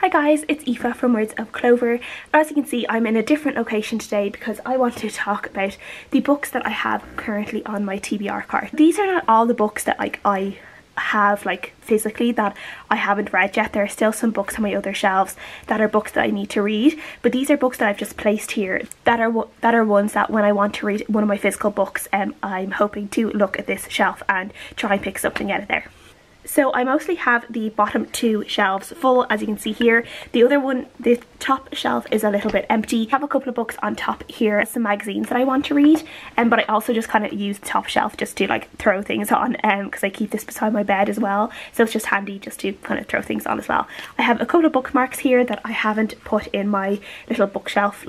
Hi guys, it's Aoife from Words of Clover. As you can see, I'm in a different location today because I want to talk about the books that I have currently on my TBR cart. These are not all the books that I have physically that I haven't read yet. There are still some books on my other shelves that are books that I need to read, but these are books that I've just placed here that are ones that when I want to read one of my physical books, I'm hoping to look at this shelf and try and pick something out of there. So I mostly have the bottom two shelves full, as you can see here. The other one, the top shelf, is a little bit empty. I have a couple of books on top here, some magazines that I want to read, but I also just kind of use the top shelf just to throw things on, because I keep this beside my bed as well, so it's just handy just to kind of throw things on as well. I have a couple of bookmarks here that I haven't put in my little bookshelf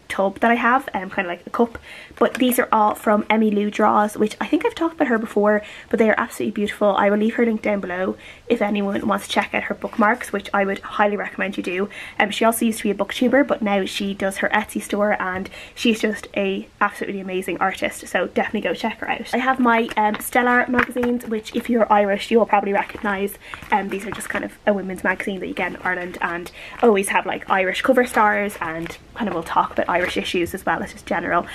tub that I have, kind of like a cup, but these are all from Emmy Draws, which I think I've talked about her before, but they are absolutely beautiful. I will leave her link down below if anyone wants to check out her bookmarks, which I would highly recommend you do. She also used to be a booktuber, but now she does her Etsy store and she's just a absolutely amazing artist, so definitely go check her out. I have my Stellar magazines, which if you're Irish you'll probably recognise. These are just kind of a women's magazine that you get in Ireland, and always have Irish cover stars, and kind of will talk about Irish issues as well as just general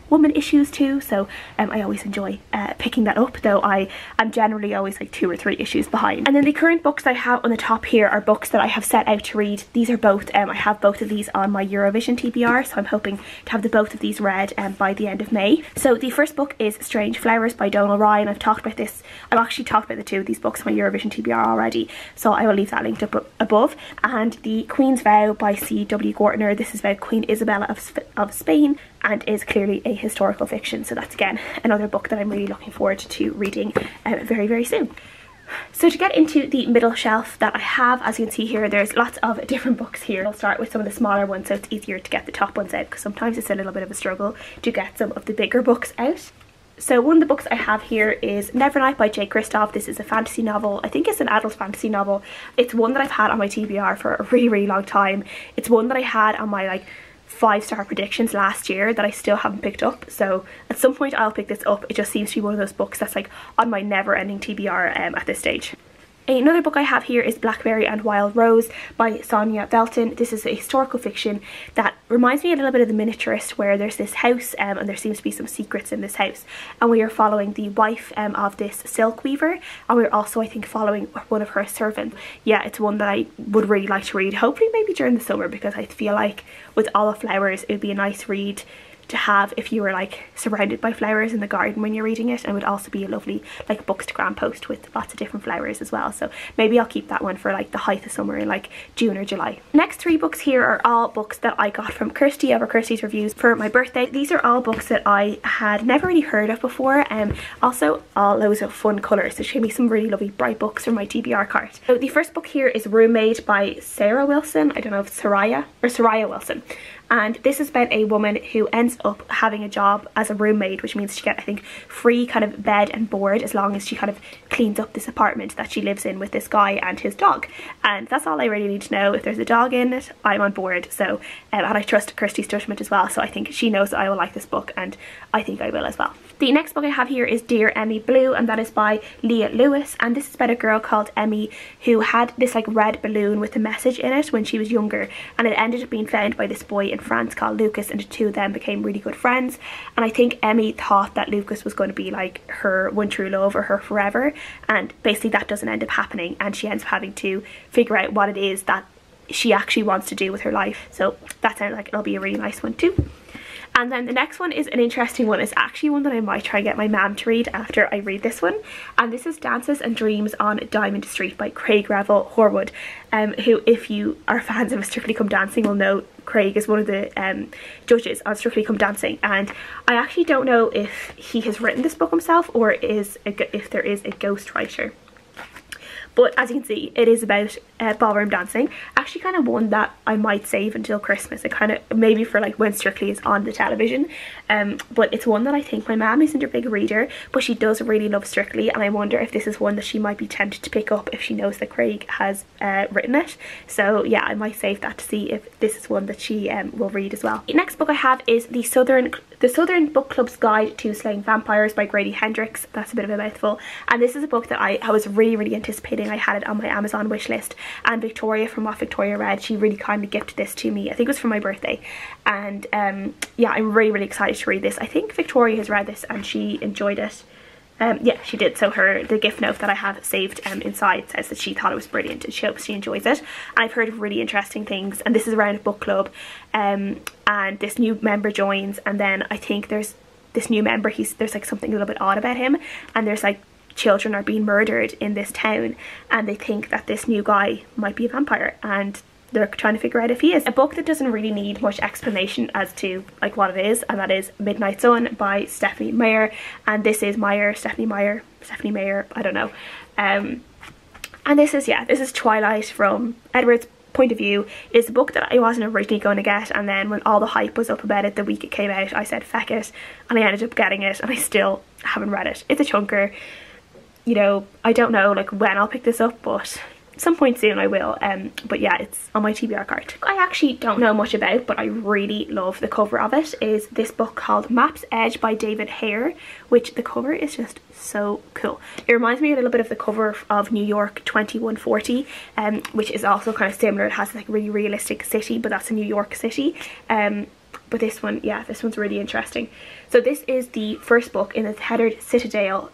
woman issues too, so I always enjoy picking that up, though I am generally always 2 or 3 issues behind. And then the current books I have on the top here are books that I have set out to read. These are both, I have both of these on my Eurovision TBR, so I'm hoping to have both of these read by the end of May. So the first book is Strange Flowers by Donal Ryan. I've talked about this, I've actually talked about the two of these books on my Eurovision TBR already, so I will leave that linked up above. And The Queen's Vow by C.W. Gortner. This is about Queen Isabella of Spain, and is clearly a historical fiction, so that's again another book that I'm really looking forward to reading very, very soon. So to get into the middle shelf that I have, as you can see here, there's lots of different books here. I'll start with some of the smaller ones so it's easier to get the top ones out, because sometimes it's a little bit of a struggle to get some of the bigger books out. So one of the books I have here is Nevernight by Jay Kristoff. This is a fantasy novel. I think it's an adult fantasy novel. It's one that I've had on my TBR for a really, really long time. It's one that I had on my 5-star predictions last year that I still haven't picked up, so at some point I'll pick this up. It just seems to be one of those books that's on my never-ending TBR at this stage. Another book I have here is Blackberry and Wild Rose by Sonja Belton. This is a historical fiction that reminds me a little bit of The Miniaturist, where there's this house and there seems to be some secrets in this house, and we are following the wife of this silk weaver, and we're also, I think, following one of her servants. Yeah, it's one that I would really like to read, hopefully maybe during the summer, because I feel like with all the flowers it would be a nice read to have if you were surrounded by flowers in the garden when you're reading it, and would also be a lovely bookstagram post with lots of different flowers as well. So maybe I'll keep that one for the height of summer in June or July. Next 3 books here are all books that I got from Kirsty over Kirsty's Reviews for my birthday. These are all books that I had never really heard of before, and also all loads of fun colours. So she gave me some really lovely bright books for my TBR cart. So the first book here is Roommate by Sarah Wilson. I don't know if it's Soraya Wilson. And this is about a woman who ends up having a job as a roommate, which means she gets, I think, free kind of bed and board as long as she kind of cleans up this apartment that she lives in with this guy and his dog. And that's all I really need to know. If there's a dog in it, I'm on board. So and I trust Kirsty's judgment as well, so I think she knows that I will like this book, and I think I will as well. The next book I have here is Dear Emmy Blue, and that is by Leah Lewis, and this is about a girl called Emmy who had this red balloon with a message in it when she was younger, and it ended up being found by this boy in France called Lucas, and the two of them became really good friends. And I think Emmy thought that Lucas was going to be her one true love, or her forever, and basically that doesn't end up happening, and she ends up having to figure out what it is that she actually wants to do with her life. So that sounds like it'll be a really nice one too. And then the next one is an interesting one. It's actually one that I might try and get my mum to read after I read this one. And this is Dances and Dreams on Diamond Street by Craig Revel Horwood, who, if you are fans of Strictly Come Dancing, will know Craig is one of the judges on Strictly Come Dancing. And I actually don't know if he has written this book himself, or if there is a ghostwriter. But as you can see, it is about ballroom dancing. Actually kind of one that I might save until Christmas. It kind of, maybe for when Strictly is on the television. But it's one that I think my mum isn't a big reader, but she does really love Strictly, and I wonder if this is one that she might be tempted to pick up if she knows that Craig has written it. So yeah, I might save that to see if this is one that she will read as well. The next book I have is The Southern The Southern Book Club's Guide to Slaying Vampires by Grady Hendrix. That's a bit of a mouthful. And this is a book that I was really anticipating. I had it on my Amazon wish list, and Victoria from What Victoria Read, she really kindly gifted this to me. I think it was for my birthday. And yeah, I'm really excited to read this. I think Victoria has read this and she enjoyed it. Yeah, she did. So the gift note that I have saved inside says that she thought it was brilliant and she hopes she enjoys it. And I've heard really interesting things, and this is around a book club, and this new member joins, and then I think there's this new member, there's like something a little bit odd about him, and there's like children are being murdered in this town, and they think that this new guy might be a vampire, and they're trying to figure out if he is. A book that doesn't really need much explanation as to like what it is, and that is Midnight Sun by Stephanie Meyer. And this is Stephanie Meyer, I don't know. And this is Twilight from Edward's point of view. It's a book that I wasn't originally going to get, and then when all the hype was up about it the week it came out, I said feck it, and I ended up getting it, and I still haven't read it. It's a chunker. You know, I don't know like when I'll pick this up, but some point soon I will. But yeah, it's on my TBR cart. I actually don't know much about, but I really love the cover of it, is this book called Map's Edge by David Hare, which the cover is just so cool. It reminds me a little bit of the cover of New York 2140, which is also kind of similar. It has like a really realistic city, but that's a New York city. But this one, yeah, this one's really interesting. So this is the first book in the Tethered Citadel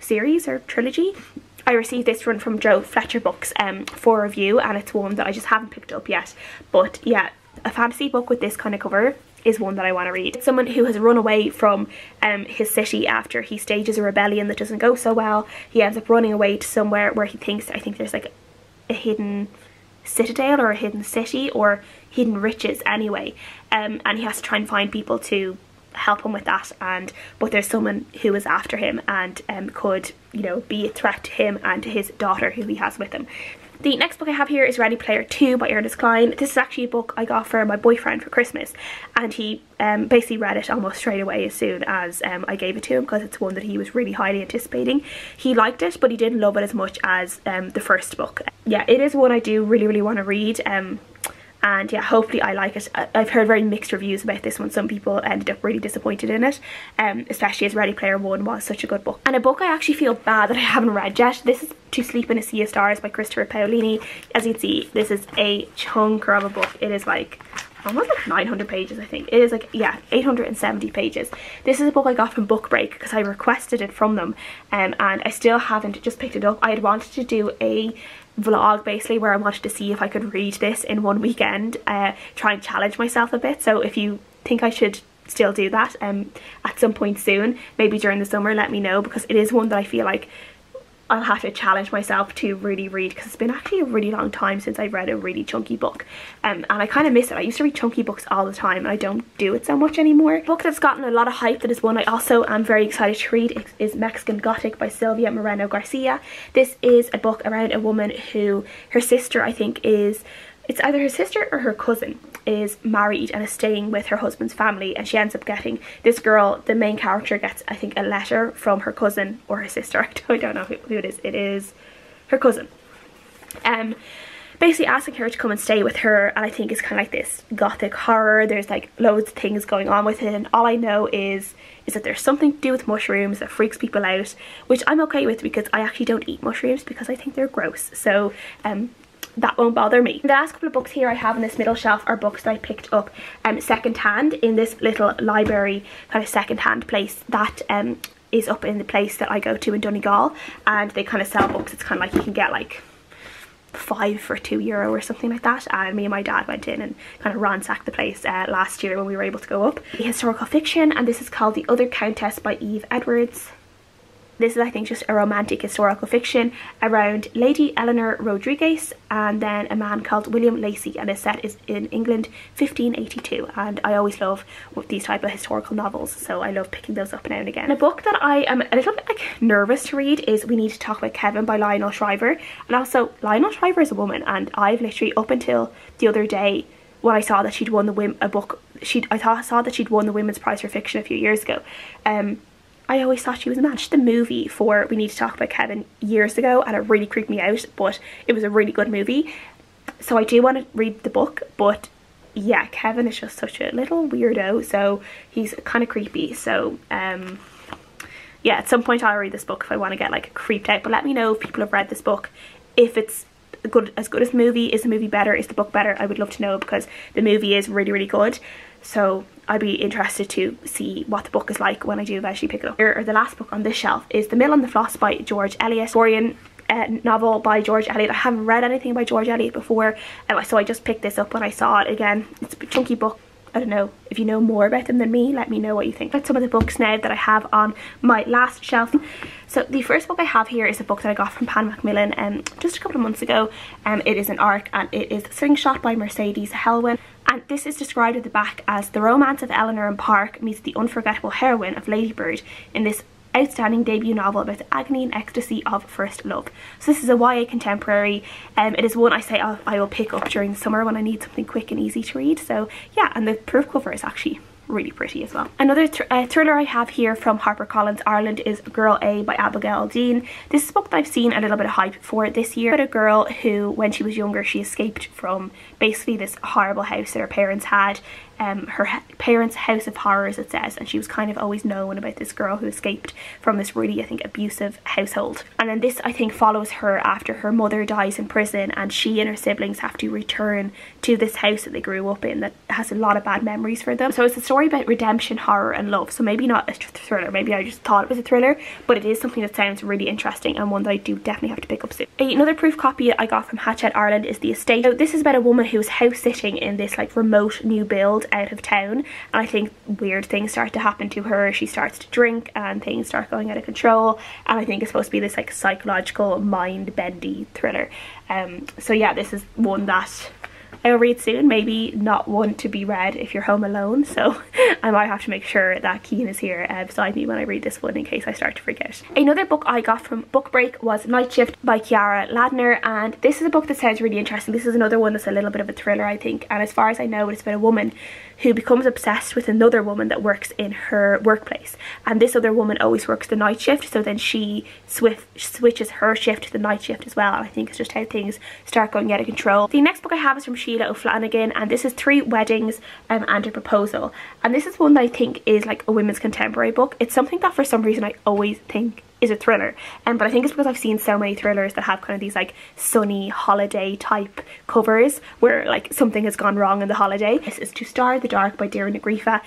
series or trilogy. I received this one from Joe Fletcher Books for review, and it's one that I just haven't picked up yet. But yeah, a fantasy book with this kind of cover is one that I want to read. It's someone who has run away from his city after he stages a rebellion that doesn't go so well. He ends up running away to somewhere where he thinks, I think there's like a hidden citadel or a hidden city or hidden riches anyway. And he has to try and find people to help him with that, but there's someone who is after him and could, you know, be a threat to him and to his daughter who he has with him. The next book I have here is Ready Player 2 by Ernest Cline. This is actually a book I got for my boyfriend for Christmas, and he basically read it almost straight away as soon as I gave it to him, because it's one that he was really highly anticipating. He liked it, but he didn't love it as much as the first book. Yeah, it is one I do really want to read. And yeah, hopefully I like it. I've heard very mixed reviews about this one. Some people ended up really disappointed in it, especially as Ready Player 1 was such a good book. And a book I actually feel bad that I haven't read yet. This is To Sleep in a Sea of Stars by Christopher Paolini. As you can see, this is a chunker of a book. It is like almost like 900 pages, I think. It is like, yeah, 870 pages. This is a book I got from Book Break because I requested it from them, and I still haven't just picked it up. I had wanted to do a vlog basically where I wanted to see if I could read this in one weekend, try and challenge myself a bit. So if you think I should still do that at some point soon, maybe during the summer, let me know, because it is one that I feel like I'll have to challenge myself to really read, because it's been actually a really long time since I've read a really chunky book, and I kind of miss it. I used to read chunky books all the time and I don't do it so much anymore. A book that's gotten a lot of hype, that is one I also am very excited to read, is Mexican Gothic by Sylvia Moreno Garcia. This is a book around a woman who, her sister, I think it's either her sister or her cousin, is married and is staying with her husband's family, and she ends up getting, this girl, the main character, gets I think a letter from her cousin or her sister, I don't know who it is her cousin, basically asking her to come and stay with her. And I think it's kind of like this gothic horror. There's like loads of things going on with it, and all I know is that there's something to do with mushrooms that freaks people out, which I'm okay with because I actually don't eat mushrooms because I think they're gross, so that won't bother me. The last couple of books here I have in this middle shelf are books that I picked up second hand in this little library kind of second hand place that is up in the place that I go to in Donegal, and they kind of sell books. It's kind of like you can get like 5 for €2 or something like that, and me and my dad went in and kind of ransacked the place last year when we were able to go up. Historical fiction, and this is called The Other Countess by Eve Edwards. This is, I think, just a romantic historical fiction around Lady Eleanor Rodriguez and then a man called William Lacy, and is set in England 1582, and I always love these type of historical novels, so I love picking those up now and again. And a book that I am a little bit like nervous to read is We Need to Talk About Kevin by Lionel Shriver. And also, Lionel Shriver is a woman, and I've literally, up until the other day when I saw that she'd won I saw that she'd won the Women's Prize for Fiction a few years ago, I always thought she was a man. She did the movie for We Need to Talk About Kevin years ago, and it really creeped me out, but it was a really good movie. So I do want to read the book, but yeah, Kevin is just such a little weirdo, so he's kind of creepy. So yeah, at some point I'll read this book if I want to get like creeped out. But let me know if people have read this book, if it's as good as the movie. Is the movie better? Is the book better? I would love to know, because the movie is really, really good. So I'd be interested to see what the book is like when I do eventually pick it up. Or the last book on this shelf is The Mill on the Floss by George Eliot. Victorian novel by George Eliot. I haven't read anything by George Eliot before, so I just picked this up when I saw it. Again, it's a chunky book. I don't know, if you know more about them than me, let me know what you think. About some of the books now that I have on my last shelf. So the first book I have here is a book that I got from Mcmunn just a couple of months ago. It is an ARC, and it is Slingshot by Mercedes Helwyn. And this is described at the back as the romance of Eleanor and Park meets the unforgettable heroine of Ladybird in this outstanding debut novel about the agony and ecstasy of first love. So this is a YA contemporary. It is one I say I will pick up during the summer when I need something quick and easy to read. So yeah, and the proof cover is actually really pretty as well. Another thriller I have here from HarperCollins Ireland is Girl A by Abigail Dean. This is a book that I've seen a little bit of hype for this year. About a girl who, when she was younger, she escaped from basically this horrible house that her parents had. Her parents' house of horrors, it says, and she was kind of always known about this girl who escaped from this really, I think, abusive household. And then this, I think, follows her after her mother dies in prison, and she and her siblings have to return to this house that they grew up in that has a lot of bad memories for them. So it's a story about redemption, horror and love. So maybe not a thriller, maybe I just thought it was a thriller, but it is something that sounds really interesting and one that I do definitely have to pick up soon. Another proof copy I got from Hachette Ireland is The Estate. So this is about a woman who is house sitting in this like remote new build out of town, and I think weird things start to happen to her. She starts to drink and things start going out of control, and I think it's supposed to be this like psychological mind bendy thriller. So yeah, this is one that I'll read soon, maybe not one to be read if you're home alone, so I might have to make sure that Keen is here beside me when I read this one in case I start to freak out. Another book I got from Book Break was Night Shift by Kiara Ladner, and this is a book that sounds really interesting. This is another one that's a little bit of a thriller, I think, and as far as I know, it's about a woman who becomes obsessed with another woman that works in her workplace, and this other woman always works the night shift, so then she switches her shift to the night shift as well, and I think it's just how things start going out of control. The next book I have is from Sheila O'Flanagan, and this is Three Weddings and a Proposal, and this is one that I think is like a women's contemporary book. It's something that for some reason I always think is a thriller, but I think it's because I've seen so many thrillers that have kind of these like sunny holiday type covers where like something has gone wrong in the holiday. This is To Star the Dark by Deirdre Nagrifa.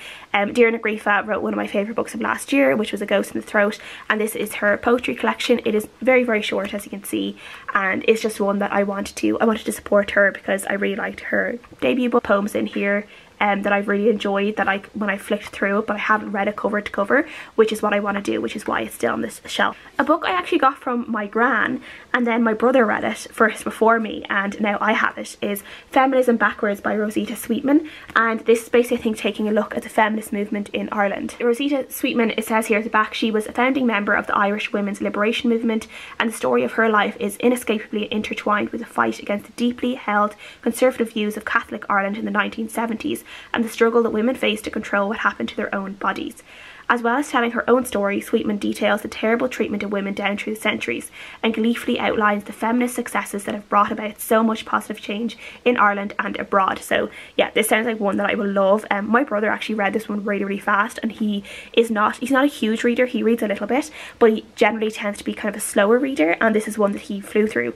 Deirdre Nagrifa wrote one of my favourite books of last year, which was A Ghost in the Throat, and this is her poetry collection. It is very, very short, as you can see, and it's just one that I wanted to support her because I really liked her debut book. Poems in here that I've really enjoyed, that when I flicked through it, but I haven't read it cover to cover, which is what I want to do, which is why it's still on this shelf. A book I actually got from my gran, and then my brother read it first before me, and now I have it, is Feminism Backwards by Rosita Sweetman, and this is basically, I think, taking a look at the feminist movement in Ireland. Rosita Sweetman, it says here at the back, she was a founding member of the Irish Women's Liberation Movement, and the story of her life is inescapably intertwined with the fight against the deeply held conservative views of Catholic Ireland in the 1970s, and the struggle that women faced to control what happened to their own bodies. As well as telling her own story, Sweetman details the terrible treatment of women down through the centuries and gleefully outlines the feminist successes that have brought about so much positive change in Ireland and abroad. So yeah, this sounds like one that I will love. My brother actually read this one really, really fast, and he's not a huge reader. He reads a little bit, but he generally tends to be kind of a slower reader, and this is one that he flew through.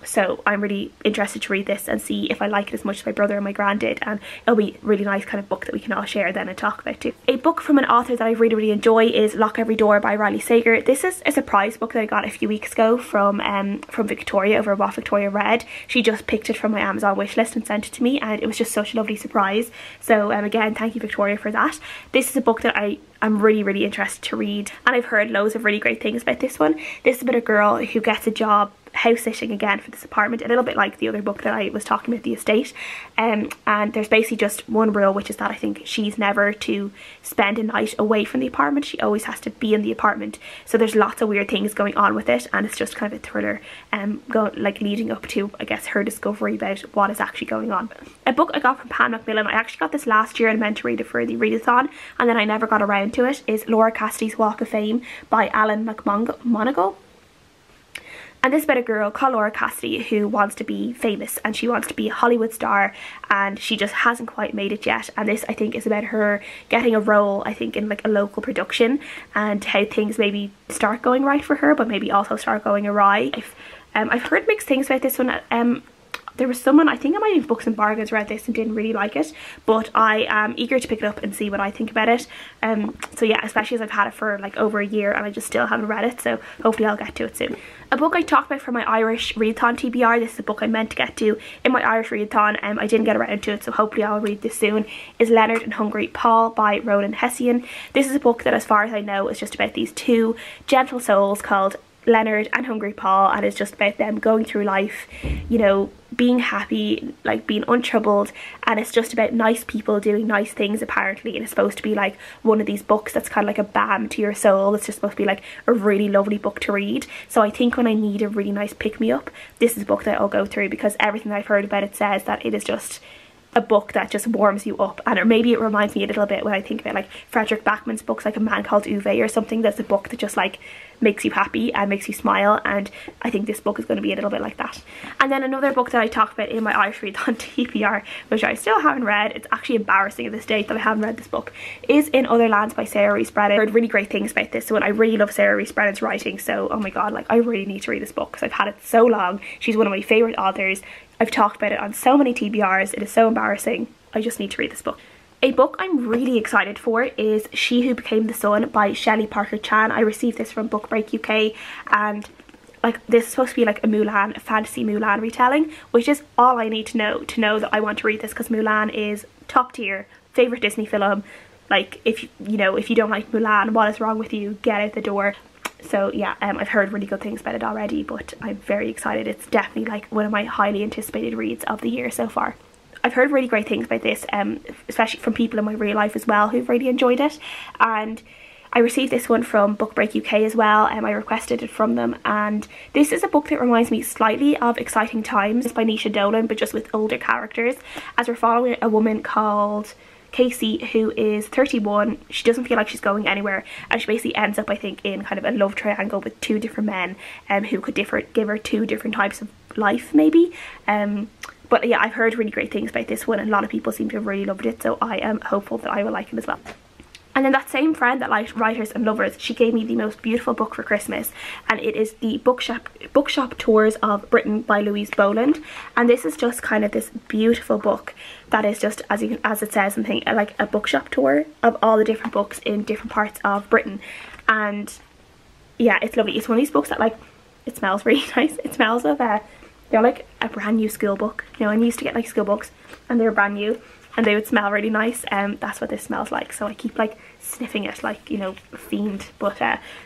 So I'm really interested to read this and see if I like it as much as my brother and my gran did, and it'll be a really nice kind of book that we can all share then and talk about too. A book from an author that I really, really enjoy is Lock Every Door by Riley Sager. This is a surprise book that I got a few weeks ago from Victoria over what Victoria read. She just picked it from my Amazon wishlist and sent it to me, and it was just such a lovely surprise. So again, thank you, Victoria, for that. This is a book that I'm really, really interested to read, and I've heard loads of really great things about this one. This is about a girl who gets a job house sitting again for this apartment, a little bit like the other book that I was talking about, The Estate, and there's basically just one rule, which is that I think she's never to spend a night away from the apartment. She always has to be in the apartment, so there's lots of weird things going on with it, and it's just kind of a thriller leading up to, I guess, her discovery about what is actually going on. A book I got from Mcmunn, I actually got this last year and meant to read it for the readathon, and then I never got around to it, is Laura Cassidy's Walk of Fame by Alan Monaco. And this is about a girl called Laura Cassidy who wants to be famous, and she wants to be a Hollywood star, and she just hasn't quite made it yet. And this, I think, is about her getting a role, I think, in like a local production, and how things maybe start going right for her but maybe also start going awry. I've heard mixed things about this one. There was someone, I think it might be Books and Bargains, read this and didn't really like it, but I am eager to pick it up and see what I think about it. So yeah, especially as I've had it for like over a year and I just still haven't read it, so hopefully I'll get to it soon. A book I talked about for my Irish readathon TBR, this is a book I meant to get to in my Irish readathon, I didn't get around to it, so hopefully I'll read this soon, is Leonard and Hungry Paul by Roland Hessian. This is a book that, as far as I know, is just about these two gentle souls called Leonard and Hungry Paul, and it's just about them going through life, you know, being happy, like being untroubled, and it's just about nice people doing nice things apparently, and it's supposed to be like one of these books that's kind of like a balm to your soul. It's just supposed to be like a really lovely book to read. So I think when I need a really nice pick-me-up, this is a book that I'll go through, because everything I've heard about it says that it is just a book that just warms you up. And or maybe it reminds me a little bit when I think about like Frederick Backman's books, like A Man Called Uwe or something, that's a book that just like makes you happy and makes you smile, and I think this book is going to be a little bit like that. And then another book that I talked about in my Irish readathon TBR, which I still haven't read, it's actually embarrassing at this date that I haven't read this book, is In Other Lands by Sarah Rees Brennan. I heard really great things about this one. I really love Sarah Rees Brennan's writing, so oh my god, like I really need to read this book because I've had it so long. She's one of my favourite authors. I've talked about it on so many TBRs. It is so embarrassing. I just need to read this book. A book I'm really excited for is She Who Became the Sun by Shelly Parker Chan. I received this from Bookbreak UK, and like this is supposed to be like a fantasy Mulan retelling, which is all I need to know that I want to read this, because Mulan is top tier, favourite Disney film. Like if you know, if you don't like Mulan, what is wrong with you? Get out the door. So yeah, I've heard really good things about it already, but I'm very excited. It's definitely like one of my highly anticipated reads of the year so far. I've heard really great things about this, especially from people in my real life as well who've really enjoyed it. And I received this one from Bookbreak UK as well, and I requested it from them. And this is a book that reminds me slightly of Exciting Times. It's by Nisha Dolan, but just with older characters, as we're following a woman called Casey who is 31. She doesn't feel like she's going anywhere, and she basically ends up, I think, in kind of a love triangle with two different men who could give her two different types of life maybe. But yeah, I've heard really great things about this one, and a lot of people seem to have really loved it, so I am hopeful that I will like it as well. And then that same friend that liked writers and lovers, she gave me the most beautiful book for Christmas, and it is the Bookshop Tours of Britain by Louise Boland. And this is just kind of this beautiful book that is just, as it says, something like a bookshop tour of all the different books in different parts of Britain. And yeah, it's lovely. It's one of these books that, like, it smells really nice. It smells of they're like a brand new school book. You know, I used to get like school books and they were brand new and they would smell really nice. That's what this smells like, so I keep like sniffing it like, you know, a fiend. But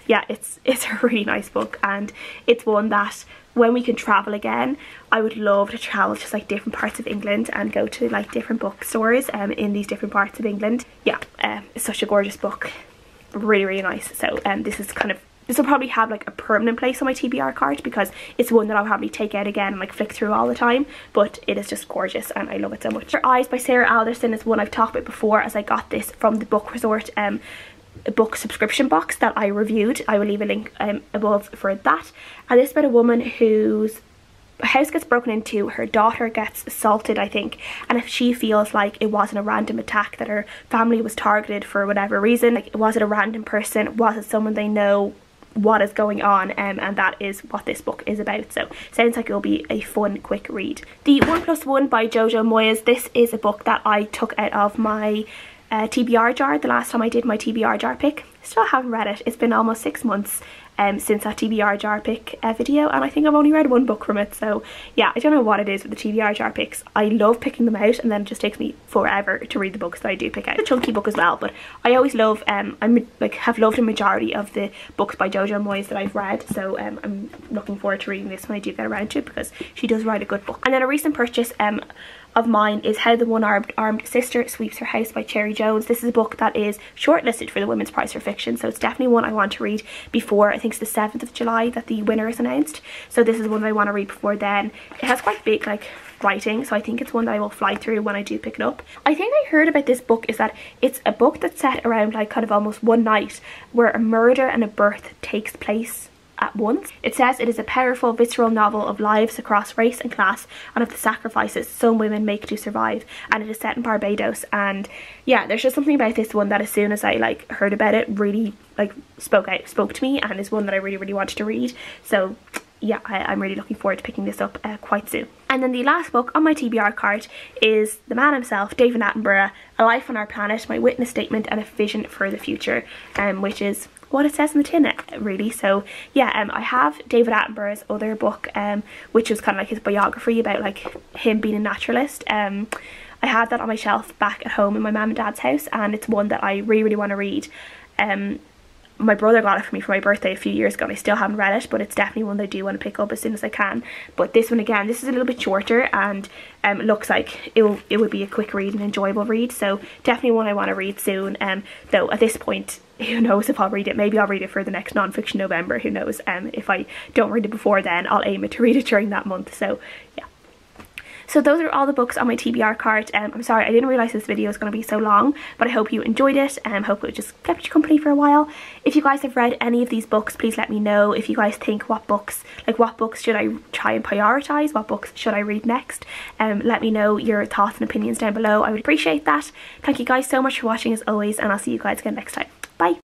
yeah, it's a really nice book, and it's one that when we can travel again, I would love to travel to like different parts of England and go to like different bookstores in these different parts of England. Yeah, it's such a gorgeous book, really nice. So this will probably have like a permanent place on my TBR cart, because it's one that I'll probably take out again and like flick through all the time, but it is just gorgeous and I love it so much. Her Eyes by Sarah Alderson is one I've talked about before, as I got this from the Book Resort book subscription box that I reviewed. I will leave a link above for that. And this is about a woman whose house gets broken into, her daughter gets assaulted, I think, and if she feels like it wasn't a random attack, that her family was targeted for whatever reason, like was it a random person, was it someone they know, what is going on, and that is what this book is about. So sounds like it'll be a fun quick read. The 1+1 by Jojo Moyes, this is a book that I took out of my TBR jar the last time I did my TBR jar pick. Still haven't read it. It's been almost 6 months since that TBR jar pick video, and I think I've only read one book from it. So yeah, I don't know what it is with the TBR jar picks. I love picking them out, and then it just takes me forever to read the books that I do pick out. It's a chunky book as well, but I always love have loved a majority of the books by Jojo Moyes that I've read, so I'm looking forward to reading this when I do get around to it, because she does write a good book. And then a recent purchase of mine is How the One-Armed Sister Sweeps Her House by Cherry Jones. This is a book that is shortlisted for the Women's Prize for Fiction, so it's definitely one I want to read before, I think it's the 7th of July that the winner is announced. So this is one that I want to read before then. It has quite big like writing, so I think it's one that I will fly through when I do pick it up. I think I heard about this book is that it's a book that's set around like kind of almost one night where a murder and a birth takes place at once. It says it is a powerful, visceral novel of lives across race and class and of the sacrifices some women make to survive, and it is set in Barbados. And yeah, there's just something about this one that as soon as I like heard about it really like spoke to me, and is one that I really wanted to read. So yeah, I'm really looking forward to picking this up quite soon. And then the last book on my TBR cart is the man himself, David Attenborough, A Life on Our Planet, My Witness Statement and a Vision for the Future, which is what it says in the tin really. So yeah, I have David Attenborough's other book, which was kind of like his biography about like him being a naturalist. I have that on my shelf back at home in my mum and dad's house, and it's one that I really want to read. My brother got it for me for my birthday a few years ago, and I still haven't read it, but it's definitely one that I do want to pick up as soon as I can. But this one, again, this is a little bit shorter, and it looks like it would be a quick read and enjoyable read, so definitely one I want to read soon. Though at this point, who knows if I'll read it. Maybe I'll read it for the next non-fiction November, who knows. If I don't read it before then, I'll aim it to read it during that month. So yeah. So those are all the books on my TBR cart. I'm sorry, I didn't realise this video was going to be so long, but I hope you enjoyed it, and hope it just kept you company for a while. If you guys have read any of these books, please let me know. If you guys think what books should I try and prioritise, what books should I read next, let me know your thoughts and opinions down below. I would appreciate that. Thank you guys so much for watching as always, and I'll see you guys again next time. Bye!